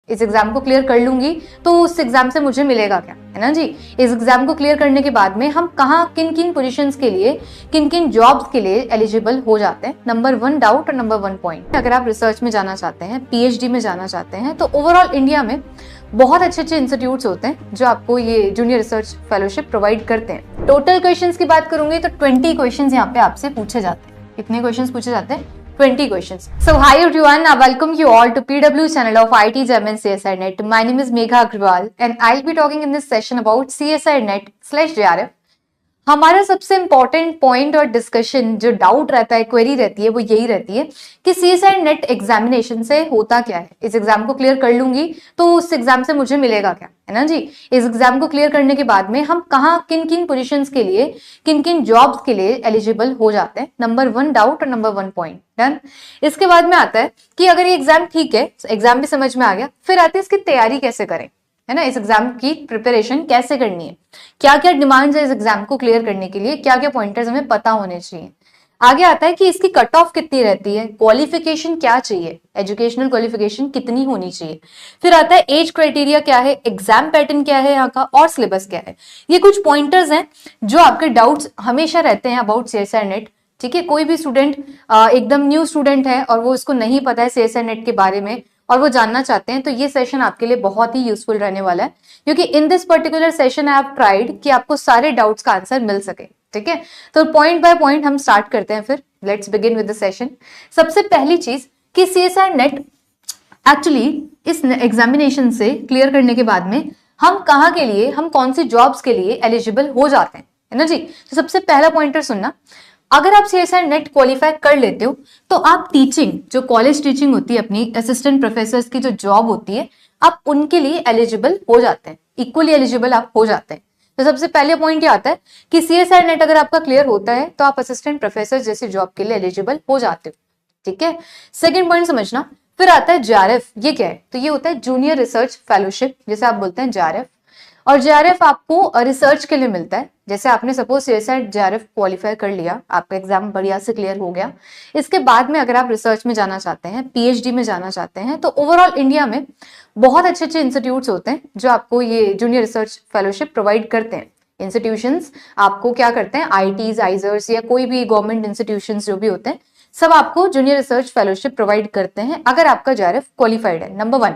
इस एग्जाम को क्लियर कर लूंगी तो उस एग्जाम से मुझे मिलेगा क्या, है ना जी। इस एग्जाम को क्लियर करने के बाद में हम कहाँ किन किन पोजीशंस के लिए, किन किन जॉब्स के लिए एलिजिबल हो जाते हैं। नंबर 1 डाउट और नंबर 1 पॉइंट, अगर आप रिसर्च में जाना चाहते हैं, पीएचडी में जाना चाहते हैं, तो ओवरऑल इंडिया में बहुत अच्छे अच्छे इंस्टीट्यूट्स होते हैं जो आपको ये जूनियर रिसर्च फेलोशिप प्रोवाइड करते हैं। टोटल क्वेश्चंस की बात करूंगी तो 20 क्वेश्चंस यहाँ पे आपसे पूछे जाते हैं। कितने क्वेश्चंस पूछे जाते हैं? 20 questions. So hi everyone, I welcome you all to PW channel of IT Gem and CSI Net. My name is Megha Agrawal and I'll be talking in this session about CSI Net/JRF. हमारा सबसे important point और discussion जो doubt रहता है, query रहती है, वो यही रहती है कि सीएसआई नेट एग्जामिनेशन से होता क्या है। इस एग्जाम को क्लियर कर लूंगी तो उस एग्जाम से मुझे मिलेगा क्या, है ना जी। इस एग्जाम को क्लियर करने के बाद में हम कहाँ किन किन पोजीशंस के लिए, किन किन जॉब्स के लिए एलिजिबल हो जाते हैं। नंबर 1 डाउट और नंबर 1 पॉइंट डन। इसके बाद में आता है कि अगर ये एग्जाम ठीक है, एग्जाम भी समझ में आ गया, फिर आते हैं इसकी तैयारी कैसे करें, है ना। इस एग्जाम की प्रिपरेशन कैसे करनी है, क्या क्या डिमांड्स है इस एग्जाम को क्लियर करने के लिए, क्या क्या पॉइंटर्स हमें पता होने चाहिए। आगे आता है कि इसकी कट ऑफ कितनी रहती है, क्वालिफिकेशन क्या चाहिए, एजुकेशनल क्वालिफिकेशन कितनी होनी चाहिए। फिर आता है एज क्राइटेरिया क्या है, एग्जाम पैटर्न क्या है यहाँ का, और सिलेबस क्या है। ये कुछ पॉइंटर्स हैं जो आपके डाउट्स हमेशा रहते हैं अबाउट सीएसआई नेट। ठीक है, कोई भी स्टूडेंट एकदम न्यू स्टूडेंट है और वो इसको नहीं पता है सीएसआई नेट के बारे में और वो जानना चाहते हैं, तो ये सेशन आपके लिए बहुत ही यूजफुल रहने वाला है, क्योंकि in this particular session I have tried कि आपको सारे डाउट्स का आंसर मिल सके। ठीक है, तो पॉइंट बाय पॉइंट हम स्टार्ट करते हैं। फिर let's begin with the session. सबसे पहली चीज कि सीएसआई नेट एक्चुअली इस एग्जामिनेशन से क्लियर करने के बाद में हम कहाँ के लिए, हम कौन सी जॉब्स के लिए एलिजिबल हो जाते हैं, है ना जी। तो सबसे पहला पॉइंटर सुनना, अगर आप सीएसआई नेट क्वालिफाई कर लेते हो तो आप टीचिंग, जो कॉलेज टीचिंग होती है अपनी, असिस्टेंट प्रोफेसर की जो जॉब होती है, आप उनके लिए एलिजिबल हो जाते हैं, इक्वली एलिजिबल आप हो जाते हैं। तो सबसे पहले पॉइंट ये आता है कि सीएसआई नेट अगर आपका क्लियर होता है तो आप असिस्टेंट प्रोफेसर जैसी जॉब के लिए एलिजिबल हो जाते हो। ठीक है, सेकेंड पॉइंट समझना। फिर आता है जेआरएफ। ये क्या है? तो ये होता है जूनियर रिसर्च फेलोशिप, जैसे आप बोलते हैं जेआरएफ। और जेआरएफ आपको रिसर्च के लिए मिलता है। जैसे आपने सपोज सीएसआई जेआरएफ क्वालिफाई कर लिया, आपका एग्जाम बढ़िया से क्लियर हो गया, इसके बाद में अगर आप रिसर्च में जाना चाहते हैं, पीएचडी में जाना चाहते हैं, तो ओवरऑल इंडिया में बहुत अच्छे अच्छे इंस्टीट्यूट्स होते हैं जो आपको ये जूनियर रिसर्च फेलोशिप प्रोवाइड करते हैं। इंस्टीट्यूशंस आपको क्या करते हैं, आईटीज, आइजर्स या कोई भी गवर्नमेंट इंस्टीट्यूशंस जो भी होते हैं, सब आपको जूनियर रिसर्च फेलोशिप प्रोवाइड करते हैं अगर आपका जेआरएफ क्वालिफाइड है। नंबर 1।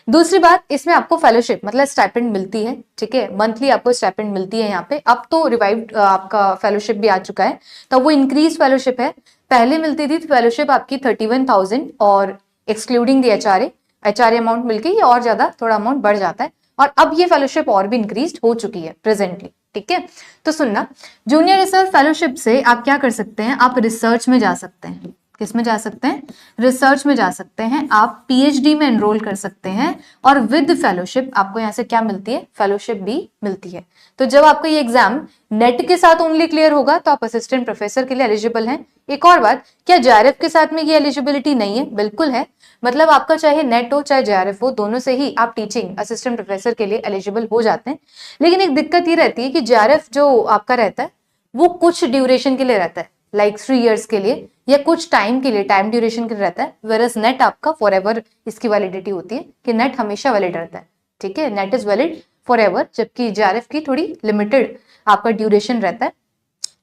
दूसरी बात, इसमें आपको फेलोशिप मतलब स्टाइपेंड मिलती है। ठीक है, मंथली आपको स्टाइपेंड मिलती है यहाँ पे। अब तो रिवाइव्ड आपका फेलोशिप भी आ चुका है, तो वो इंक्रीज फेलोशिप है। पहले मिलती थी फेलोशिप आपकी 31,000 और एक्सक्लूडिंग द एचआरए अमाउंट मिलके ये और ज्यादा थोड़ा अमाउंट बढ़ जाता है, और अब ये फेलोशिप और भी इंक्रीज हो चुकी है प्रेजेंटली। ठीक है, तो सुनना, जूनियर रिसर्च फेलोशिप से आप क्या कर सकते हैं, आप रिसर्च में जा सकते हैं। किस में जा सकते हैं? रिसर्च में जा सकते हैं। आप पीएचडी में एनरोल कर सकते हैं और विद फेलोशिप आपको यहाँ से क्या मिलती है, फेलोशिप भी मिलती है। तो जब आपका ये एग्जाम नेट के साथ ओनली क्लियर होगा तो आप असिस्टेंट प्रोफेसर के लिए एलिजिबल हैं। एक और बात, क्या जेआरएफ के साथ में ये एलिजिबिलिटी नहीं है? बिल्कुल है। मतलब आपका चाहे नेट हो चाहे जेआरएफ हो, दोनों से ही आप टीचिंग असिस्टेंट प्रोफेसर के लिए एलिजिबल हो जाते हैं। लेकिन एक दिक्कत ये रहती है कि जेआरएफ जो आपका रहता है वो कुछ ड्यूरेशन के लिए रहता है, लाइक 3 years के लिए या कुछ टाइम के लिए, टाइम ड्यूरेशन के लिए रहता है। वेरस नेट आपका फॉरएवर इसकी वैलिडिटी होती है कि नेट हमेशा वैलिड रहता है। ठीक है, नेट इज वैलिड फॉरएवर, जबकि जेआरएफ की थोड़ी लिमिटेड आपका ड्यूरेशन रहता है।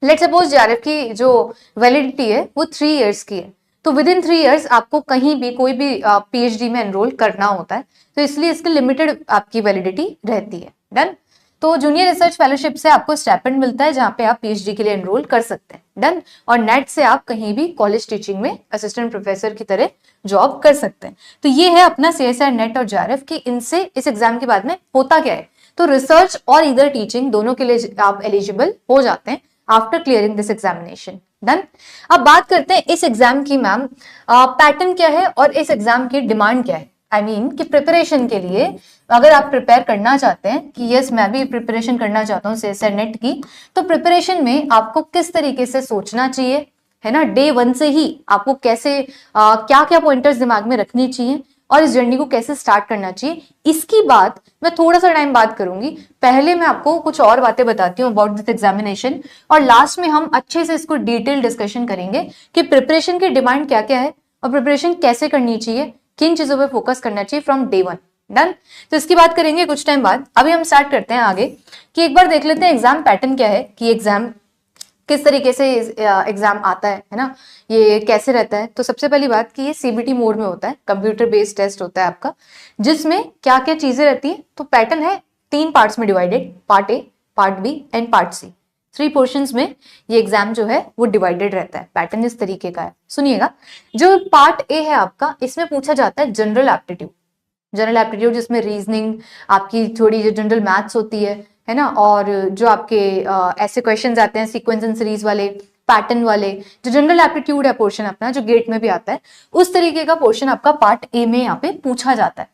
लेट्स सपोज जेआरएफ की जो वैलिडिटी है वो 3 years की है, तो विद इन 3 years आपको कहीं भी कोई भी पीएचडी में एनरोल करना होता है, तो इसलिए इसकी लिमिटेड आपकी वैलिडिटी रहती है। डन। तो जूनियर रिसर्च फेलोशिप से आपको स्टाइपेंड मिलता है जहां पे आप पीएचडी के लिए एनरोल कर सकते हैं। डन। और नेट से आप कहीं भी कॉलेज टीचिंग में असिस्टेंट प्रोफेसर की तरह जॉब कर सकते हैं। तो ये है अपना सीएसआई नेट और जेआरएफ की, इनसे इस एग्जाम के बाद में होता क्या है, तो रिसर्च और इधर टीचिंग दोनों के लिए आप एलिजिबल हो जाते हैं after clearing this examination. Done. अब बात करते हैं इस एग्जाम की मैम पैटर्न क्या है और इस एग्जाम की डिमांड क्या है। आई मीन कि प्रिपरेशन के लिए अगर आप प्रिपेयर करना चाहते हैं कि यस मैं भी प्रिपरेशन करना चाहता हूँ सीएसआई नेट की, तो प्रिपरेशन में आपको किस तरीके से सोचना चाहिए, है ना। डे 1 से ही आपको कैसे क्या क्या पॉइंटर्स दिमाग में रखनी चाहिए और इस जर्नी को कैसे स्टार्ट करना चाहिए, इसकी बात मैं थोड़ा सा टाइम बात करूंगी। पहले मैं आपको कुछ और बातें बताती हूँ अबाउट दिस एग्जामिनेशन, और लास्ट में हम अच्छे से इसको डिटेल डिस्कशन करेंगे कि प्रिपरेशन की डिमांड क्या क्या है और प्रिपरेशन कैसे करनी चाहिए, किन चीजों पे फोकस करना चाहिए फ्रॉम डे 1। डन। तो इसकी बात करेंगे कुछ टाइम बाद। अभी हम स्टार्ट करते हैं आगे कि एक बार देख लेते हैं एग्जाम पैटर्न क्या है, कि एग्जाम किस तरीके से एग्जाम आता है ना, ये कैसे रहता है। तो सबसे पहली बात कि ये सीबीटी मोड में होता है, कंप्यूटर बेस्ड टेस्ट होता है आपका, जिसमें क्या क्या चीजें रहती है। तो पैटर्न है 3 पार्ट्स में divided, part A, part B and part C. 3 portions में ये एग्जाम जो है वो डिवाइडेड रहता है। पैटर्न इस तरीके का है, सुनिएगा। जो पार्ट ए है आपका, इसमें पूछा जाता है जनरल एप्टीट्यूड। जनरल एप्टीट्यूड जिसमें रीजनिंग, आपकी थोड़ी जो जनरल मैथ्स होती है ना, और जो आपके ऐसे क्वेश्चंस आते हैं सीक्वेंस एंड सीरीज वाले, पैटर्न वाले, जो जनरल एप्टीट्यूड है पोर्शन अपना, जो गेट में भी आता है, उस तरीके का पोर्शन आपका पार्ट ए में यहाँ पे पूछा जाता है।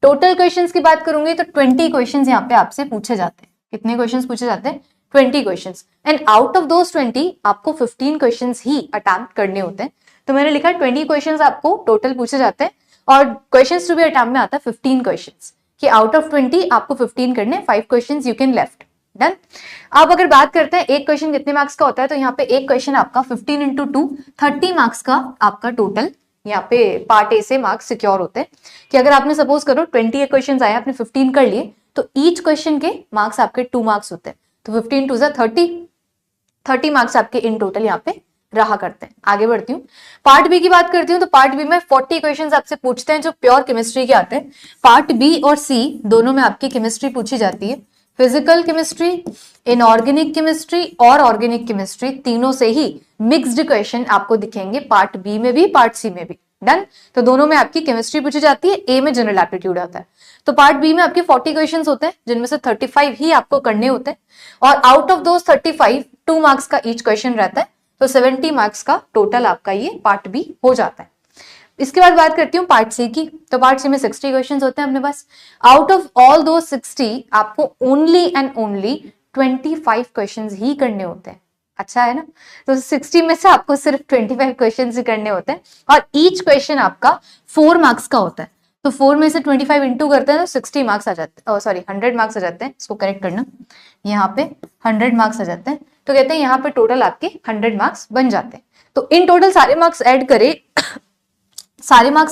टोटल क्वेश्चंस की बात करूंगी तो 20 क्वेश्चंस यहाँ पे आपसे पूछे जाते हैं। कितने क्वेश्चंस पूछे जाते हैं? 20 questions. And out of those 20 आपको 15 क्वेश्चंस ही अटेम्प्ट करने होते हैं। तो मैंने लिखा 20 क्वेश्चंस आपको टोटल पूछे जाते हैं, और क्वेश्चंस टू बी अटेम्प्ट में आता है 15 क्वेश्चंस, कि आउट ऑफ 20 आपको 15 करने, 5 questions you can left. Done. अब अगर बात करते हैं एक क्वेश्चन कितने मार्क्स का होता है, तो यहाँ पे एक क्वेश्चन आपका 15 इंटू 2 30 मार्क्स का आपका टोटल यहाँ पे पार्ट ए से मार्क्स सिक्योर होते हैं। कि अगर आपने सपोज करो 20 क्वेश्चन आए, आपने 15 कर लिए, तो ईच क्वेश्चन के मार्क्स आपके 2 मार्क्स होते हैं। तो 15 टू 30 मार्क्स आपके इन टोटल यहाँ पे रहा करते हैं। आगे बढ़ती हूँ, पार्ट बी की बात करती हूँ। तो पार्ट बी में 40 क्वेश्चंस आपसे पूछते हैं जो प्योर केमिस्ट्री के आते हैं। पार्ट बी और सी दोनों में आपकी केमिस्ट्री पूछी जाती है। फिजिकल केमिस्ट्री, इनऑर्गेनिक केमिस्ट्री और ऑर्गेनिक केमिस्ट्री, तीनों से ही मिक्स्ड क्वेश्चन आपको दिखेंगे, पार्ट बी में भी पार्ट सी में भी। डन। तो दोनों में आपकी केमिस्ट्री पूछी जाती है, ए में जनरल एप्टीट्यूड आता है। तो पार्ट बी में आपके 40 क्वेश्चंस होते हैं, जिनमें से 35 ही आपको करने होते हैं, और आउट ऑफ दोस 35 2 मार्क्स का ईच क्वेश्चन रहता है। तो 70 मार्क्स का टोटल आपका ये पार्ट बी हो जाता है। इसके बाद बात करती हूँ पार्ट सी की। तो पार्ट सी में 60 क्वेश्चंस होते हैं अपने पास। आउट ऑफ ऑल दो 60 आपको ओनली एंड ओनली 25 क्वेश्चंस ही करने होते हैं। अच्छा है ना। तो 60 में से आपको सिर्फ 25 क्वेश्चंस ही करने होते हैं, और ईच क्वेश्चन आपका 4 मार्क्स का होता है। तो 4 में से 25 इंटू करते हैं तो 60 मार्क्स आ जाते हैं, सॉरी 100 मार्क्स आ जाते हैं। इसको करेक्ट करना, यहाँ पे 100 मार्क्स आ जाते हैं। तो कहते हैं यहाँ पे टोटल आपके 100 मार्क्स बन जाते हैं। तो इन टोटल सारे मार्क्स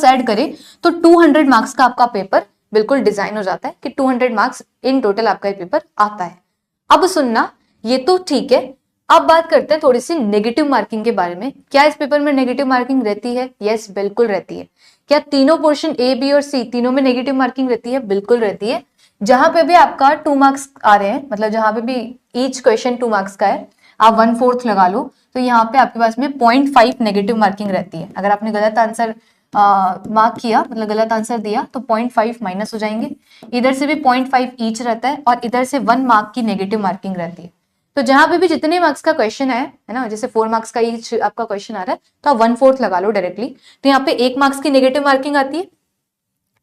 ऐड करें तो 200 मार्क्स का आपका पेपर बिल्कुल डिजाइन हो जाता है, कि 200 मार्क्स इन टोटल आपका ये पेपर आता है। अब सुनना, ये तो ठीक है। अब बात करते हैं थोड़ी सी नेगेटिव मार्किंग के बारे में। क्या इस पेपर में नेगेटिव मार्किंग रहती है? यस, बिल्कुल रहती है। क्या तीनों पोर्शन ए, बी और सी तीनों में नेगेटिव मार्किंग रहती है? बिल्कुल रहती है। जहां पे भी आपका 2 मार्क्स आ रहे हैं, मतलब जहां पे भी ईच क्वेश्चन 2 मार्क्स का है, आप 1/4 लगा लो, तो यहाँ पे आपके पास में 0.5 नेगेटिव मार्किंग रहती है। अगर आपने गलत आंसर मार्क किया, मतलब गलत आंसर दिया, तो 0.5 माइनस हो जाएंगे। इधर से भी 0.5 ईच रहता है, और इधर से 1 मार्क की नेगेटिव मार्किंग रहती है। तो जहां पे भी जितने मार्क्स का क्वेश्चन है ना, जैसे 4 मार्क्स का ईच आपका क्वेश्चन आ रहा है, तो आप 1/4 लगा लो डायरेक्टली। तो यहाँ पे 1 मार्क्स की नेगेटिव मार्किंग आती है,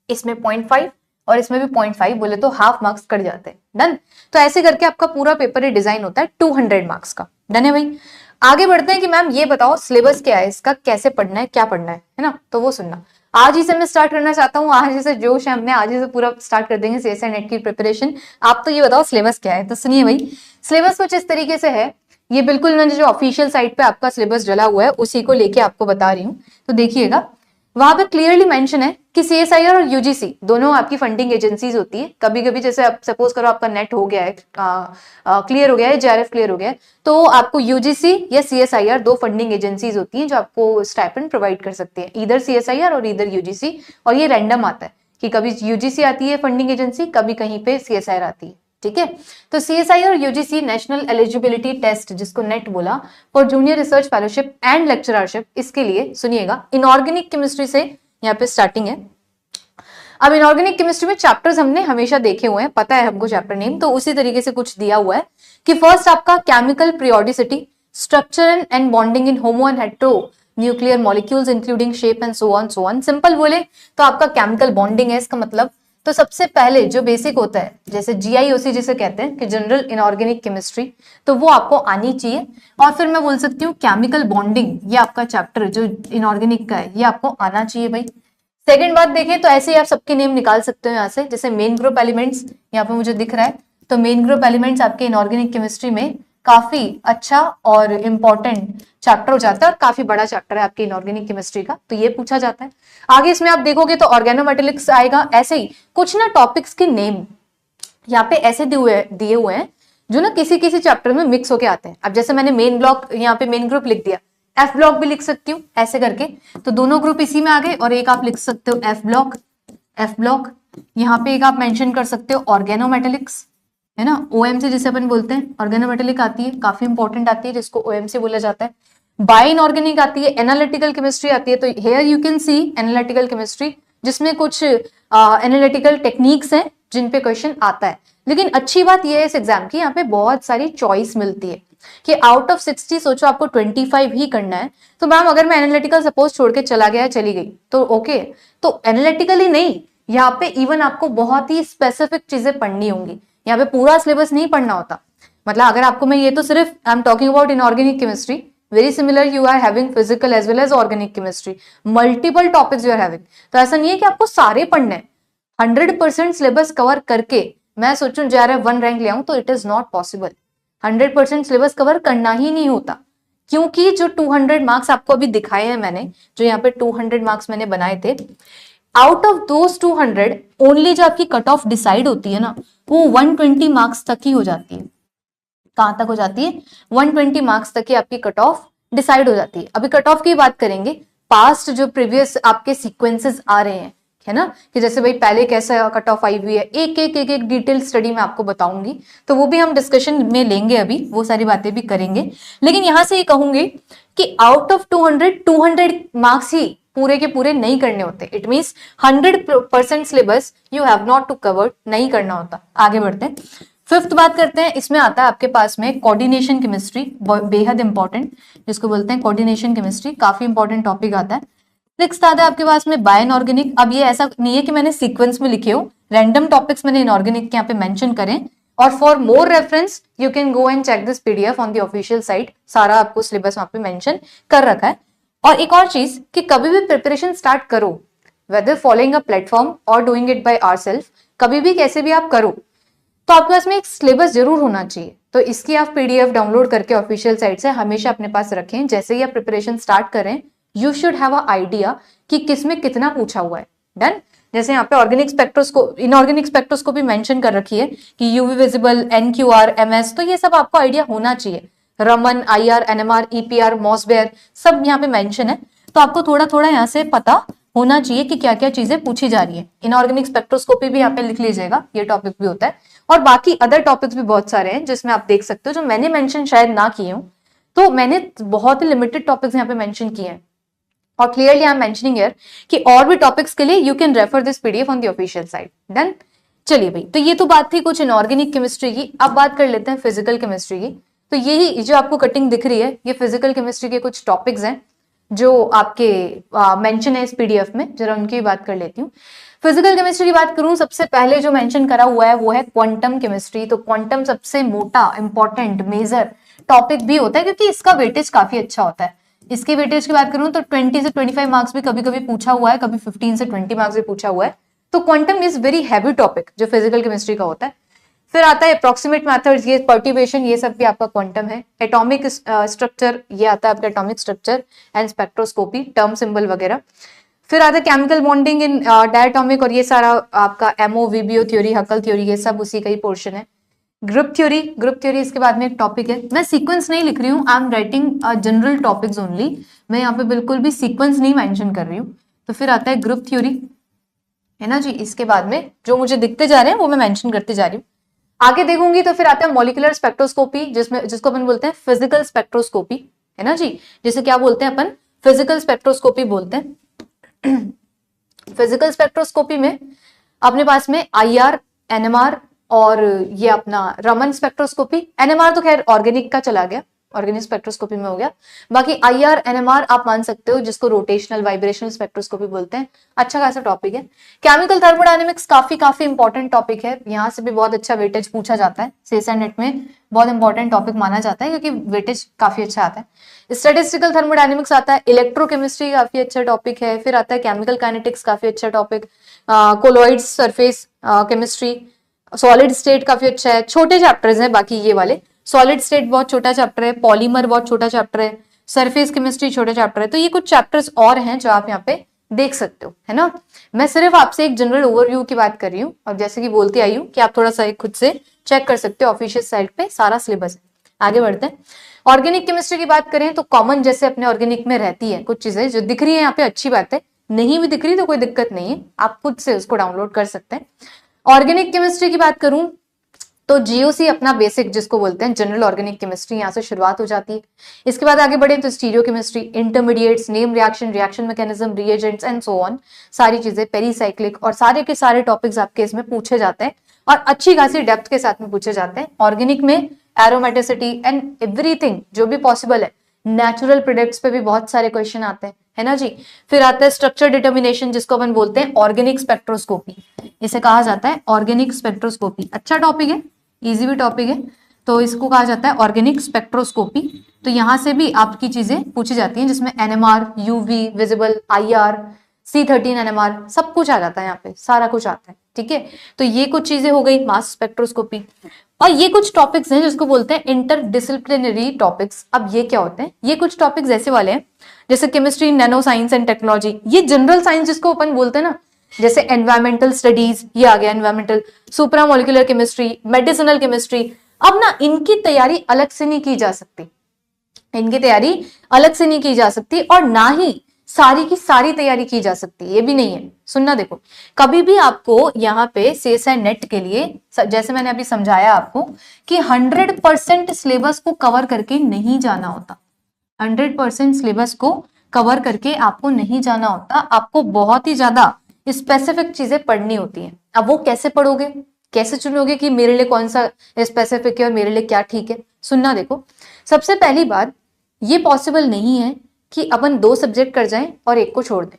इसमें 0.5 और इसमें भी 0.5, बोले तो हाफ मार्क्स कट जाते हैं। डन। तो ऐसे करके आपका पूरा पेपर ही डिजाइन होता है 200 मार्क्स का। डन है भाई। आगे बढ़ते हैं कि मैम ये बताओ सिलेबस क्या है इसका, कैसे पढ़ना है, क्या पढ़ना है ना। तो वो सुनना, आज ही से मैं स्टार्ट करना चाहता हूँ। आज ही से जोश है हमें, आज ही से पूरा स्टार्ट कर देंगे सीएसआई नेट की प्रिपरेशन। आप तो ये बताओ सिलेबस क्या है। तो सुनिए भाई, सिलेबस कुछ इस तरीके से है। ये बिल्कुल मैंने जो ऑफिशियल साइट पे आपका सिलेबस डला हुआ है उसी को लेके आपको बता रही हूँ। तो देखिएगा, वहां पे क्लियरली मेंशन है कि सीएसआईआर और यूजीसी दोनों आपकी फंडिंग एजेंसीज होती है। कभी कभी जैसे आप सपोज करो आपका नेट हो गया है, क्लियर हो गया है, जेआरएफ क्लियर हो गया है, तो आपको यूजीसी या सीएसआईआर 2 फंडिंग एजेंसीज होती हैं जो आपको स्टाइपेंड प्रोवाइड कर सकती है, इधर सीएसआईआर और इधर यूजीसी। और ये रैंडम आता है कि कभी यूजीसी आती है फंडिंग एजेंसी, कभी कहीं पे सीएसआईआर आती है। ठीक है। तो सीएसआई और यूजीसी नेशनल एलिजिबिलिटी टेस्ट, जिसको नेट बोला, for junior research fellowship and lecturership, इसके लिए सुनिएगा इनऑर्गेनिक केमिस्ट्री से यहाँ पे स्टार्टिंग है। अब इनऑर्गेनिक केमिस्ट्री में चैप्टर्स हमने हमेशा देखे हुए हैं, पता है हमको चैप्टर नेम, तो उसी तरीके से कुछ दिया हुआ है कि फर्स्ट आपका chemical periodicity, structure and bonding in homo and hetero nuclear molecules including shape and so on. Simple बोले तो आपका केमिकल बॉन्डिंग है इसका मतलब। तो सबसे पहले जो बेसिक होता है, जैसे जीआईओसी जिसे कहते हैं कि जनरल इनऑर्गेनिक केमिस्ट्री, तो वो आपको आनी चाहिए। और फिर मैं बोल सकती हूँ केमिकल बॉन्डिंग, ये आपका चैप्टर जो इनऑर्गेनिक का है, ये आपको आना चाहिए भाई। सेकंड बात देखें तो ऐसे ही आप सबके नेम निकाल सकते हो यहाँ से, जैसे मेन ग्रुप एलिमेंट्स यहाँ पे मुझे दिख रहा है, तो मेन ग्रुप एलिमेंट्स आपके इनऑर्गेनिक केमिस्ट्री में काफी अच्छा और इम्पोर्टेंट चैप्टर हो जाता है और काफी बड़ा चैप्टर है आपके इनऑर्गेनिक केमिस्ट्री का, तो ये पूछा जाता है। आगे इसमें आप देखोगे तो ऑर्गेनोमेटेलिक्स आएगा। ऐसे ही कुछ ना टॉपिक्स के नेम यहाँ पे ऐसे दिए हुए हैं जो ना किसी किसी चैप्टर में मिक्स होके आते हैं। अब जैसे मैंने मेन ब्लॉक यहाँ पे मेन ग्रुप लिख दिया, एफ ब्लॉक भी लिख सकती हूँ ऐसे करके, तो दोनों ग्रुप इसी में आ गए। और एक आप लिख सकते हो एफ ब्लॉक, एफ ब्लॉक यहाँ पे एक आप मेंशन कर सकते हो ऑर्गेनोमेटेलिक्स, है ना, ओएमसी जिसे अपन बोलते हैं। ऑर्गेनोमेटेलिक आती है, काफी इंपॉर्टेंट आती है, जिसको ओएमसी बोला जाता है। बाय इनऑर्गेनिक आती है, एनालिटिकल केमिस्ट्री आती है। तो here you can see analytical chemistry, जिसमें कुछ एनालिटिकल टेक्निक्स हैं जिन पे क्वेश्चन आता है। लेकिन अच्छी बात यह है इस एग्जाम की, यहाँ पे बहुत सारी चॉइस मिलती है कि आउट ऑफ 60 सोचो आपको 25 ही करना है, तो मैम अगर मैं एनालिटिकल सपोज छोड़ के चला गया, चली गई, तो ओके। तो एनालिटिकल ही नहीं, यहाँ पे इवन आपको बहुत ही स्पेसिफिक चीजें पढ़नी होंगी। यहाँ पे पूरा सिलेबस नहीं पढ़ना होता। मतलब अगर आपको मैं ये तो सिर्फ I am talking about inorganic chemistry, very similar you are having physical as well as organic chemistry, multiple topics you are having. तो ऐसा नहीं है कि आपको सारे पढ़ने हैं। 100% सिलेबस कवर करके मैं सोचूं जा रहा है 1 रैंक ले आऊं, तो it is not possible. 100% syllabus cover करना ही नहीं होता, क्योंकि जो 200 मार्क्स आपको अभी दिखाए हैं मैंने, जो यहाँ पे 200 मार्क्स मैंने बनाए थे, आउट ऑफ दोस 200 ओनली जो आपकी कट ऑफ डिसाइड होती है ना, वो 120 मार्क्स तक ही हो जाती है। कहां तक हो जाती है? 120 मार्क्स तक ही आपकी कट ऑफ डिसाइड हो जाती है। अभी कट ऑफ की बात करेंगे, पास्ट जो प्रीवियस आपके सीक्वेंसेस आ रहे हैं, है ना, कि जैसे भाई पहले कैसा कट ऑफ आई हुई है, एक डिटेल स्टडी में आपको बताऊंगी, तो वो भी हम डिस्कशन में लेंगे, अभी वो सारी बातें भी करेंगे। लेकिन यहां से ये कहूंगी कि आउट ऑफ 200 मार्क्स ही पूरे के पूरे नहीं करने होते। It means 100% syllabus you have not to cover, नहीं करना होता। आगे बढ़ते हैं, फिफ्थ बात करते हैं। इसमें आता है आपके पास में कोऑर्डिनेशन केमिस्ट्री, बेहद इंपॉर्टेंट, जिसको बोलते हैं कोऑर्डिनेशन केमिस्ट्री, काफी इंपॉर्टेंट टॉपिक आता है। सिक्स्थ आता है आपके पास में बाय इनऑर्गेनिक। अब ये ऐसा नहीं है कि मैंने सीक्वेंस में लिखे हो, रैंडम टॉपिक्स मैंने इनऑर्गेनिक के यहाँ पे मेंशन करें। और for more reference you can go and check this PDF on the official site, सारा आपको सिलेबस वहां पे मेंशन कर रखा है। और एक और चीज कि कभी भी प्रिपरेशन स्टार्ट करो, वेदर फॉलोइंग अ प्लेटफॉर्म और डूइंग इट बाय आवरसेल्फ, कभी भी कैसे भी आप करो, तो आपके पास में एक सिलेबस जरूर होना चाहिए। तो इसकी आप पीडीएफ डाउनलोड करके ऑफिशियल साइट से हमेशा अपने पास रखें। जैसे ही आप प्रिपरेशन स्टार्ट करें, you should have a idea कि किसमें कितना पूछा हुआ है। डन। जैसे यहाँ पे organic spectroscopy, inorganic spectroscopy mention कर रखी है कि यूवी विजिबल, एनक्यूआर, एमएस, तो ये सब आपको आइडिया होना चाहिए। रमन, आईआर, एनएमआर, ईपीआर, मॉसबेयर, सब यहाँ पे मेंशन है। तो आपको थोड़ा थोड़ा यहाँ से पता होना चाहिए कि क्या क्या चीजें पूछी जा रही है। इनऑर्गेनिक स्पेक्ट्रोस्कोपी भी यहाँ पे लिख लीजिएगा, ये टॉपिक भी होता है। और बाकी अदर टॉपिक्स भी बहुत सारे हैं जिसमें आप देख सकते हो, जो मैंने मेंशन शायद ना किए हूं, तो मैंने बहुत ही लिमिटेड टॉपिक्स यहाँ पे मेंशन किए हैं। और clearly I am mentioning here कि और भी टॉपिक्स के लिए you can refer this PDF on the official site. Done. चलिए भाई, तो ये तो बात थी कुछ इनऑर्गेनिक केमिस्ट्री की। अब बात कर लेते हैं फिजिकल केमिस्ट्री की। तो यही जो आपको कटिंग दिख रही है, ये फिजिकल केमिस्ट्री के कुछ टॉपिक्स हैं जो आपके मेंशन है इस पीडीएफ में। जरा उनकी बात कर लेती हूँ। फिजिकल केमिस्ट्री की बात करूं, सबसे पहले जो मेंशन करा हुआ है वो है क्वांटम केमिस्ट्री। तो क्वांटम सबसे मोटा, इंपॉर्टेंट, मेजर टॉपिक भी होता है, क्योंकि इसका वेटेज काफी अच्छा होता है। इसकी वेटेज की बात करूं तो 20 से 25 मार्क्स भी कभी कभी पूछा हुआ है, कभी 15 से 20 मार्क्स भी पूछा हुआ है। तो quantum is very heavy topic जो फिजिकल केमिस्ट्री का होता है। फिर आता है अप्रोक्सीमेट मेथड्स, ये पर्ट्यूबेशन, ये सब भी आपका क्वांटम है। एटॉमिक स्ट्रक्चर, ये आता है आपका atomic structure and spectroscopy, term symbol वगैरह। फिर आता है केमिकल बॉन्डिंग इन डायटोमिक, और ये सारा आपका एमओ, वीबीओ थ्योरी, हकल थ्योरी, ये सब उसी का ही पोर्शन है। ग्रुप थ्योरी, ग्रुप थ्योरी इसके बाद में एक टॉपिक है। मैं सीक्वेंस नहीं लिख रही हूँ, I am writing general topics only. मैं यहाँ पे बिल्कुल भी सीक्वेंस नहीं मेंशन कर रही हूँ। तो फिर आता है ग्रुप थ्योरी, है ना जी। इसके बाद में जो मुझे दिखते जा रहे हैं वो मैं मेंशन करते जा रही हूँ। आगे देखूंगी तो फिर आता है मॉलिक्यूलर स्पेक्ट्रोस्कोपी, जिसको अपन बोलते हैं फिजिकल स्पेक्ट्रोस्कोपी, है ना जी। जिसे क्या बोलते हैं अपन? फिजिकल स्पेक्ट्रोस्कोपी बोलते हैं। फिजिकल स्पेक्ट्रोस्कोपी में अपने पास में आईआर, एनएमआर और ये अपना रमन स्पेक्ट्रोस्कोपी। एनएमआर तो खैर ऑर्गेनिक का चला गया, ऑर्गेनिक स्पेक्ट्रोस्कोपी में हो गया। बाकी आईआर, एनएमआर आप मान सकते हो, जिसको रोटेशनल वाइब्रेशनल स्पेक्ट्रोस्कोपी बोलते हैं। अच्छा खासा टॉपिक है। केमिकल थर्मोडायनेमिक्स काफी इंपॉर्टेंट टॉपिक है। यहाँ से भी बहुत अच्छा वेटेज पूछा जाता है, सेसा नेट में बहुत इंपॉर्टेंट टॉपिक माना जाता है, क्योंकि वेटेज काफी अच्छा आता है। स्टैटिस्टिकल थर्मोडायनेमिक्स आता है। इलेक्ट्रोकेमिस्ट्री काफी अच्छा टॉपिक है। फिर आता है केमिकल काइनेटिक्स, काफी अच्छा topic. Colloid surface chemistry, solid state काफी अच्छा है। छोटे चैप्टर्स हैं बाकी ये वाले। सॉलिड स्टेट बहुत छोटा चैप्टर है, पॉलीमर बहुत छोटा चैप्टर है, सरफेस केमिस्ट्री छोटा चैप्टर है। तो ये कुछ चैप्टर्स और हैं जो आप यहाँ पे देख सकते हो, है ना। मैं सिर्फ आपसे एक जनरल ओवरव्यू की बात कर रही हूँ, और जैसे कि बोलती आई हूँ कि आप थोड़ा सा खुद से चेक कर सकते हो, ऑफिशियल साइट पे सारा सिलेबस है। आगे बढ़ते हैं। ऑर्गेनिक केमिस्ट्री की बात करें तो कॉमन जैसे अपने ऑर्गेनिक में रहती है कुछ चीजें जो दिख रही है यहाँ पे, अच्छी बात है, नहीं भी दिख रही तो कोई दिक्कत नहीं है, आप खुद से उसको डाउनलोड कर सकते हैं। ऑर्गेनिक केमिस्ट्री की बात करूं तो जीओसी अपना बेसिक जिसको बोलते हैं जनरल ऑर्गेनिक केमिस्ट्री, यहाँ से शुरुआत हो जाती है। इसके बाद आगे बढ़े तो stereo chemistry, intermediates, name reaction, reaction mechanism, reagents and so on, सारी चीजें पेरीसाइक्लिक, और सारे के सारे टॉपिक्स आपके इसमें पूछे जाते हैं और अच्छी खासी डेप्थ के साथ में पूछे जाते हैं। ऑर्गेनिक में एरोमेटिसिटी एंड एवरीथिंग जो भी पॉसिबल है, नेचुरल प्रोडक्ट्स पे भी बहुत सारे क्वेश्चन आते हैं, है ना जी। फिर आता है स्ट्रक्चर डिटर्मिनेशन जिसको अपन बोलते हैं ऑर्गेनिक स्पेक्ट्रोस्कोपी, इसे कहा जाता है ऑर्गेनिक स्पेक्ट्रोस्कोपी। अच्छा टॉपिक है, इजी भी टॉपिक है, तो इसको कहा जाता है ऑर्गेनिक स्पेक्ट्रोस्कोपी। तो यहाँ से भी आपकी चीजें पूछी जाती हैं जिसमें NMR, UV, visible, IR, C13 NMR, सब कुछ आ जाता है यहाँ पे, सारा कुछ आता है, ठीक है। तो ये कुछ चीजें हो गई मास स्पेक्ट्रोस्कोपी। और ये कुछ टॉपिक्स हैं जिसको बोलते हैं इंटरडिसिप्लिनरी टॉपिक्स। अब ये क्या होते हैं, ये कुछ टॉपिक्स ऐसे वाले हैं जैसे chemistry, nano science and technology, ये जनरल साइंस जिसको अपन बोलते हैं ना, जैसे एनवायरमेंटल स्टडीज, ये आ गया एनवायरमेंटल, सुपरामोलिकुलर केमिस्ट्री, मेडिसिनल केमिस्ट्री। अब ना इनकी तैयारी अलग से नहीं की जा सकती, इनकी तैयारी अलग से नहीं की जा सकती, और ना ही सारी की सारी तैयारी की जा सकती है, ये भी नहीं है। सुनना, देखो कभी भी आपको यहाँ पे सेसा नेट के लिए, जैसे मैंने अभी समझाया आपको कि 100% सिलेबस को कवर करके नहीं जाना होता, 100% सिलेबस को कवर करके आपको नहीं जाना होता, आपको बहुत ही ज्यादा स्पेसिफिक चीजें पढ़नी होती हैं। अब वो कैसे पढ़ोगे, कैसे चुनोगे कि मेरे लिए कौन सा स्पेसिफिक है और मेरे लिए क्या ठीक है। सुनना, देखो सबसे पहली बात, ये पॉसिबल नहीं है कि अपन 2 सब्जेक्ट कर जाएं और एक को छोड़ दें।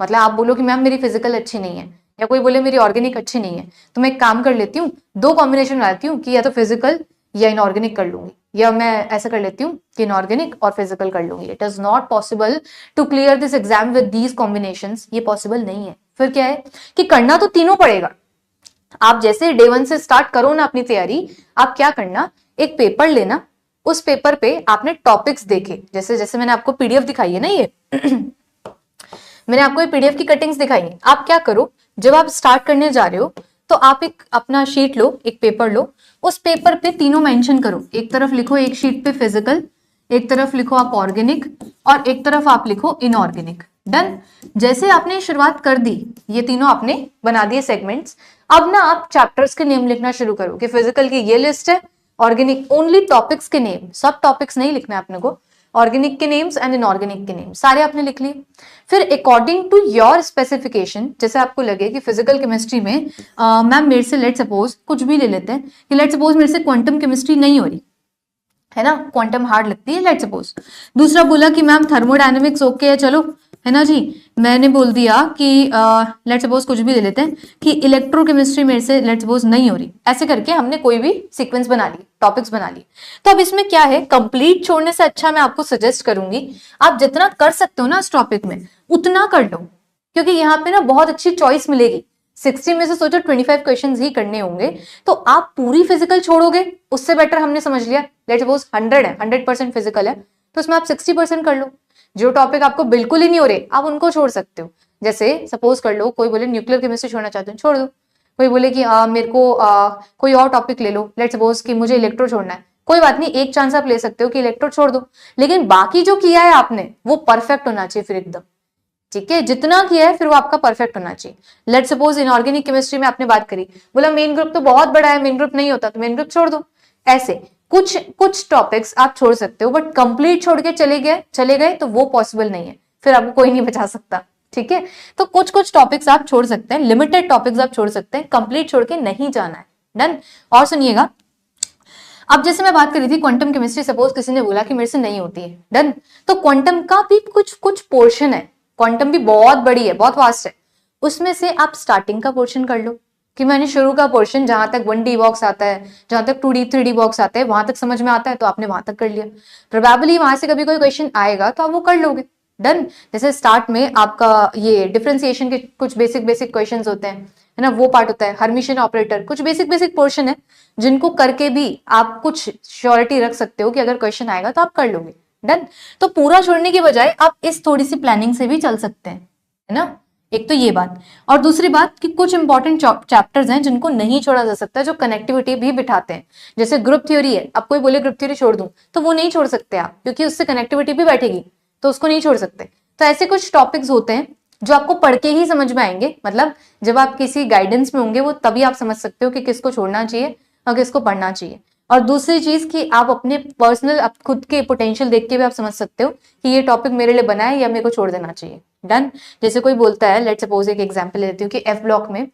मतलब आप बोलो कि मैम मेरी फिजिकल अच्छी नहीं है, या कोई बोले मेरी ऑर्गेनिक अच्छी नहीं है, तो मैं एक काम कर लेती हूँ, 2 कॉम्बिनेशन बनाती हूँ कि या तो फिजिकल या इनऑर्गेनिक कर लूंगी, या मैं ऐसा कर लेती हूँ कि इनऑर्गेनिक और फिजिकल कर लूंगी। It is not possible to clear this exam with these combinations, ये पॉसिबल नहीं है। फिर क्या है कि करना तो तीनों पड़ेगा। आप जैसे डे 1 से स्टार्ट करो ना अपनी तैयारी, आप क्या करना, एक पेपर लेना, उस पेपर पे आपने टॉपिक्स देखे, जैसे जैसे मैंने आपको पीडीएफ दिखाई है ना, ये मैंने आपको ये पीडीएफ की कटिंग्स दिखाई है। आप क्या करो, जब आप स्टार्ट करने जा रहे हो तो आप एक अपना शीट लो, एक पेपर लो, उस पेपर पे तीनों मेंशन करो। एक तरफ लिखो एक शीट पे फिजिकल, एक तरफ लिखो आप ऑर्गेनिक, और एक तरफ आप लिखो इनऑर्गेनिक। डन। जैसे आपने शुरुआत कर दी, ये तीनों आपने बना दिए सेगमेंट्स, अब ना आप चैप्टर्स के नेम लिखना शुरू करो कि फिजिकल की ये लिस्ट है, ऑर्गेनिक ओनली टॉपिक्स के नेम, सब टॉपिक्स नहीं लिखना है अपने को, ऑर्गेनिक के नेम्स एंड इनऑर्गेनिक के नेम सारे आपने लिख लिए। फिर अकॉर्डिंग टू योर स्पेसिफिकेशन, जैसे आपको लगे कि फिजिकल केमिस्ट्री में मैम मेरे से लेट सपोज कुछ भी ले लेते हैं कि लेट सपोज मेरे से क्वांटम केमिस्ट्री नहीं हो रही है ना, क्वांटम हार्ड लगती है लेट सपोज। दूसरा बोला कि मैम थर्मोडायनेमिक्स ओके है, चलो है ना जी। मैंने बोल दिया कि लेट सपोज कुछ भी ले लेते हैं कि इलेक्ट्रोकेमिस्ट्री मेरे से लेट सपोज नहीं हो रही। ऐसे करके हमने कोई भी सीक्वेंस बना ली, टॉपिक्स बना लिए। तो अब इसमें क्या है, कंप्लीट छोड़ने से अच्छा मैं आपको सजेस्ट करूंगी आप जितना कर सकते हो ना इस टॉपिक में उतना कर लो, क्योंकि यहाँ पे ना बहुत अच्छी चॉइस मिलेगी। 60 में से सोचो 25 क्वेश्चंस ही करने होंगे, तो आप पूरी फिजिकल छोड़ोगे, उससे बेटर हमने समझ लिया लेट सपोज 100 है, 100% फिजिकल है, तो उसमें आप 60% कर लो। जो टॉपिक आपको बिल्कुल ही नहीं हो रहे आप उनको छोड़ सकते हो। जैसे सपोज कर लो कोई बोले न्यूक्लियर केमिस्ट्री छोड़ना चाहते हैं, छोड़ दो। कोई बोले कि मेरे को कोई और टॉपिक ले लो, लेट सपोज कि मुझे इलेक्ट्रो छोड़ना है, कोई बात नहीं, एक चांस आप ले सकते हो कि इलेक्ट्रो छोड़ दो, लेकिन बाकी जो किया है आपने वो परफेक्ट होना चाहिए फिर एकदम, ठीक है। जितना किया है फिर वो आपका परफेक्ट होना चाहिए। लेट सपोज इनऑर्गेनिक केमिस्ट्री में आपने बात करी, बोला मेन ग्रुप तो बहुत बड़ा है, मेन ग्रुप नहीं होता तो मेन ग्रुप छोड़ दो। ऐसे कुछ टॉपिक्स आप छोड़ सकते हो, बट कंप्लीट छोड़ के चले गए तो वो पॉसिबल नहीं है, फिर आपको कोई नहीं बचा सकता, ठीक है। तो कुछ टॉपिक्स आप छोड़ सकते हैं, लिमिटेड टॉपिक्स आप छोड़ सकते हैं, कंप्लीट छोड़ के नहीं जाना है। डन। और सुनिएगा, अब जैसे मैं बात कर रही थी क्वांटम केमिस्ट्री, सपोज किसी ने बोला कि मेरे से नहीं होती है, डन, तो क्वांटम का भी कुछ पोर्शन है, क्वांटम भी बहुत बड़ी है, बहुत वास्ट है, उसमें से आप स्टार्टिंग का पोर्शन कर लो कि मैंने शुरू का पोर्शन जहां तक 1D बॉक्स आता है, जहां तक 2D 3D बॉक्स आता है वहां तक समझ में आता है तो आपने वहां तक कर लिया। प्रोबेबली वहां से कभी कोई क्वेश्चन आएगा तो आप वो कर लोगे। डन। जैसे स्टार्ट में आपका ये डिफरेंशिएशन के कुछ बेसिक क्वेश्चंस होते हैं, है ना, वो पार्ट होता है। हर्मिशियन ऑपरेटर, कुछ बेसिक बेसिक पोर्शन है जिनको करके भी आप कुछ श्योरिटी रख सकते हो कि अगर क्वेश्चन आएगा तो आप कर लोगे। डन। तो पूरा छोड़ने की बजाय आप इस थोड़ी सी प्लानिंग से भी चल सकते हैं, है ना। एक तो ये बात, और दूसरी बात कि कुछ इंपॉर्टेंट चैप्टर्स हैं जिनको नहीं छोड़ा जा सकता, जो कनेक्टिविटी भी बिठाते हैं। जैसे ग्रुप थ्योरी है, अब कोई बोले ग्रुप थ्योरी छोड़ दूं, तो वो नहीं छोड़ सकते आप, क्योंकि उससे कनेक्टिविटी भी बैठेगी, तो उसको नहीं छोड़ सकते। तो ऐसे कुछ टॉपिक्स होते हैं जो आपको पढ़ के ही समझ में आएंगे, मतलब जब आप किसी गाइडेंस में होंगे वो तभी आप समझ सकते हो कि किसको छोड़ना चाहिए और किसको पढ़ना चाहिए। और दूसरी चीज कि आप अपने पर्सनल, आप खुद के पोटेंशियल देख के भी आप समझ सकते हो कि ये टॉपिक मेरे लिए बना है या मेरे को छोड़ देना चाहिए। डन। जैसे कोई बोलता है, लेट्स सपोज एक एग्जांपल लेती हूँ कि एफ ब्लॉक में,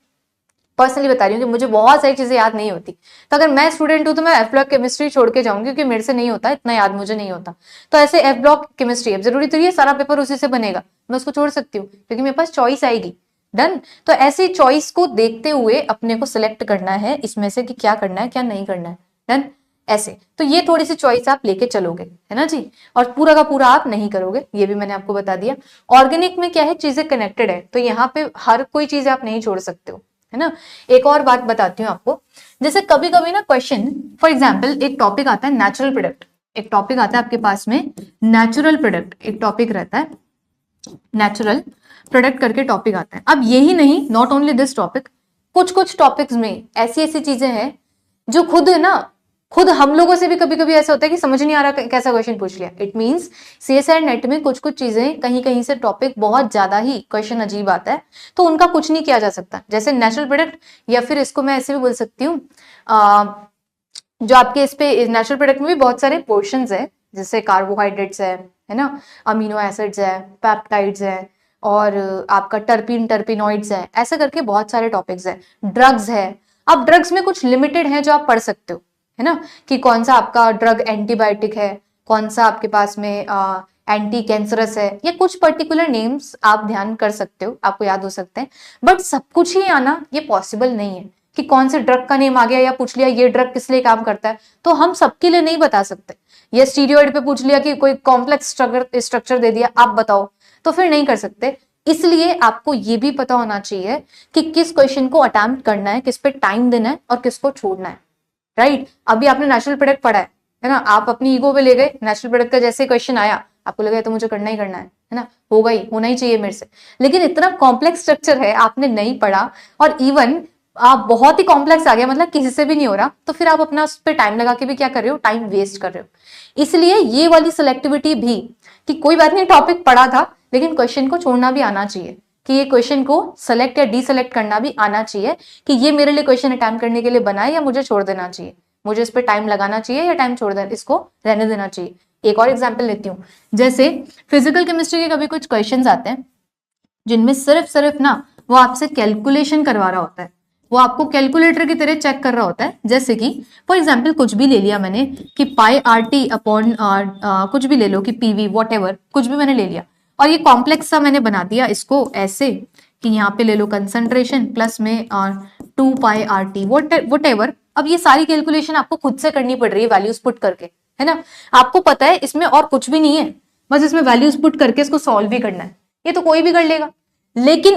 पर्सनली बता रही हूँ कि मुझे बहुत सारी चीजें याद नहीं होती, तो अगर मैं स्टूडेंट हूँ तो मैं एफ ब्लॉक केमिस्ट्री छोड़ के जाऊंगी, क्योंकि मेरे से नहीं होता, इतना याद मुझे नहीं होता। तो ऐसे एफ ब्लॉक केमिस्ट्री, अब जरूरी तो ये सारा पेपर उसी से बनेगा, मैं उसको छोड़ सकती हूँ क्योंकि मेरे पास चॉइस आएगी। डन। तो ऐसी चॉइस को देखते हुए अपने को सिलेक्ट करना है इसमें से कि क्या करना है क्या नहीं करना है। डन। ऐसे तो ये थोड़ी सी चॉइस आप लेके चलोगे, है ना जी। और पूरा का पूरा आप नहीं करोगे, ये भी मैंने आपको बता दिया। ऑर्गेनिक में क्या है, चीजें कनेक्टेड है, तो यहाँ पे हर कोई चीज आप नहीं छोड़ सकते हो, है ना। एक और बात बताती हूँ आपको, जैसे कभी कभी ना क्वेश्चन, फॉर एग्जाम्पल एक टॉपिक आता है नेचुरल प्रोडक्ट, एक टॉपिक आता है आपके पास में नेचुरल प्रोडक्ट, एक टॉपिक रहता है नेचुरल प्रोडक्ट करके टॉपिक आता है। अब यही नहीं, नॉट ओनली दिस टॉपिक, कुछ कुछ टॉपिक्स में ऐसी ऐसी चीजें हैं जो खुद है ना, खुद हम लोगों से भी कभी कभी ऐसा होता है कि समझ नहीं आ रहा कैसा क्वेश्चन पूछ लिया। इट मींस सीएसआई नेट में कुछ कुछ चीजें, कहीं कहीं से टॉपिक बहुत ज्यादा ही क्वेश्चन अजीब आता है, तो उनका कुछ नहीं किया जा सकता। जैसे नेचुरल प्रोडक्ट, या फिर इसको मैं ऐसे भी बोल सकती हूँ, जो आपके इस पे नेचुरल प्रोडक्ट में भी बहुत सारे पोर्शंस है, जैसे कार्बोहाइड्रेट्स है ना, अमीनो एसिड्स है, पेप्टाइड्स है, और आपका टर्पिनॉइड्स है, ऐसे करके बहुत सारे टॉपिक्स है। ड्रग्स है, अब ड्रग्स में कुछ लिमिटेड है जो आप पढ़ सकते हो, है ना, कि कौन सा आपका ड्रग एंटीबायोटिक है, कौन सा आपके पास में एंटी कैंसरस है, या कुछ पर्टिकुलर नेम्स आप ध्यान कर सकते हो, आपको याद हो सकते हैं। बट सब कुछ ही आना ये पॉसिबल नहीं है कि कौन से ड्रग का नेम आ गया या पूछ लिया ये ड्रग किस लिए काम करता है, तो हम सबके लिए नहीं बता सकते। ये स्टीरॉइड पे पूछ लिया कि कोई कॉम्प्लेक्स स्ट्रक्चर दे दिया, आप बताओ, तो फिर नहीं कर सकते। इसलिए आपको ये भी पता होना चाहिए कि किस क्वेश्चन को अटेम्प्ट करना है, किस पे टाइम देना है और किसको छोड़ना है। राइट। अभी आपने नेचुरल प्रोडक्ट पढ़ा है ना, आप अपनी ईगो पे ले गए, नेचुरल प्रोडक्ट का जैसे क्वेश्चन आया आपको लगा तो मुझे करना ही करना है ना, होगा ही, होना ही चाहिए मेरे से। लेकिन इतना कॉम्प्लेक्स स्ट्रक्चर है, आपने नहीं पढ़ा, और इवन आप बहुत ही कॉम्प्लेक्स आ गया, मतलब किसी से भी नहीं हो रहा, तो फिर आप अपना उस पर टाइम लगा के भी क्या कर रहे हो, टाइम वेस्ट कर रहे हो। इसलिए ये वाली सिलेक्टिविटी भी, कि कोई बात नहीं टॉपिक पढ़ा था लेकिन क्वेश्चन को छोड़ना भी आना चाहिए, कि ये क्वेश्चन को सेलेक्ट या डीसेलेक्ट करना भी आना चाहिए, कि ये मेरे लिए क्वेश्चन अटेम्प्ट करने के लिए बना है या मुझे छोड़ देना चाहिए, मुझे इस पर टाइम लगाना चाहिए या टाइम छोड़ देना, इसको रहने देना चाहिए। एक और एग्जांपल लेती हूँ, जैसे फिजिकल केमिस्ट्री के कभी कुछ क्वेश्चंस आते हैं जिनमें सिर्फ ना वो आपसे कैलकुलेशन करवा रहा होता है, वो आपको कैलकुलेटर की तरह चेक कर रहा होता है। जैसे कि फॉर एग्जाम्पल कुछ भी ले लिया मैंने कि पाई आर टी अपॉन कुछ भी ले लो, कि पीवी वॉट कुछ भी मैंने ले लिया, और ये कॉम्प्लेक्स सा मैंने बना दिया इसको ऐसे कि यहाँ पे ले लो कंसंट्रेशन प्लस में 2 पाई आर टी वॉट एवर। अब ये सारी कैलकुलेशन आपको खुद से करनी पड़ रही है वैल्यूज पुट करके, है ना। आपको पता है इसमें और कुछ भी नहीं है, बस इसमें वैल्यूज पुट करके इसको सॉल्व भी करना है, ये तो कोई भी कर लेगा। लेकिन